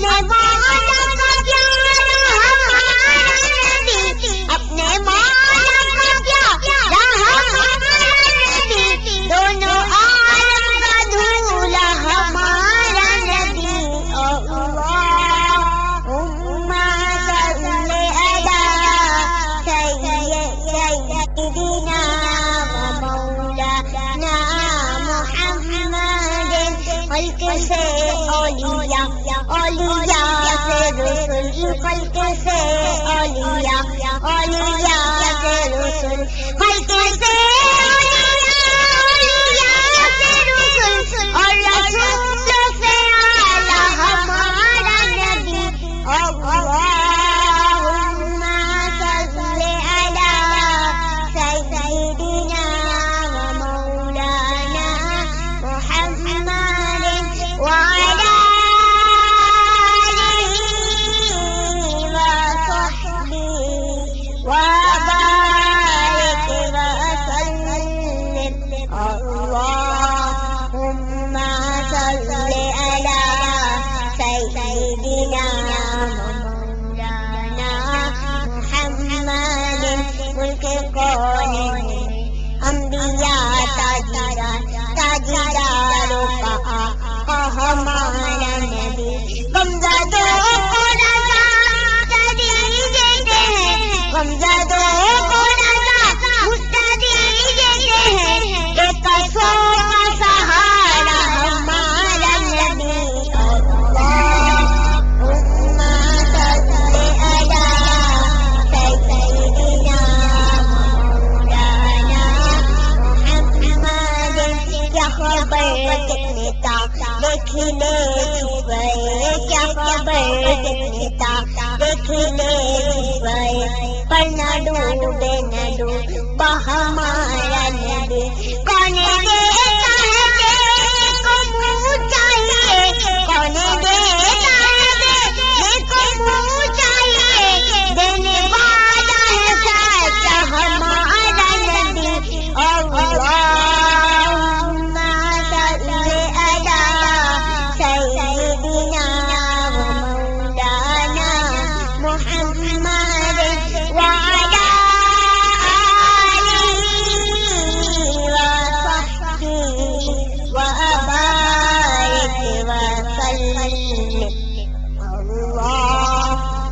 اپنے مولا کا پیارا ہمارا نبی، اپنے مولا کا پیارا ہمارا نبی، دونوں عالم کا دھولا ہمارا نبی۔ اللہم صلی علی سیدنا و مولانا محمد، خلق سے اولیاء، اولیاء سے رسل، خلق سے اولیاء، اولیاء سے رسل، خلق سے اولیاء، اولیاء سے رسل، اور رسولوں سے اعلیٰ ہمارا نبی۔ اللہم صلی علی سیدنا و مولانا محمد وعلی آلہ وصحبہ وبارک وسلم۔ اللہم صلی علی سیدنا مولانا محمد، ملک کون انبیاء تاجداروں کا آقا ہمارا نبی، غمزدوں کو رضا مقتدی دیتے ہیں، غمزدوں کو رضا مقتدی دیتے ہیں، بے قصوں کا سہارا ہمارا نبی۔ اللہم صلی علی سیدنا مولانا محمد۔ کیا خبر کتنے تاک دیکھنے چھپ گئے، کیا خبر کتنے تاک دیکھنے چھپ گئے، پر نہ ڈوبے نہ ڈوبا ہمارا نبی۔ کون دیتا ہے دینے کو منہ چاہیے، کون دیتا ہے دینے کو منہ چاہیے، دینے والا ہے سچا ہمارا نبی۔ اللہم صلی علی سیدنا و مولانا محمد وعلی آلہ وصحبہ وبارک وسلم۔ اللہ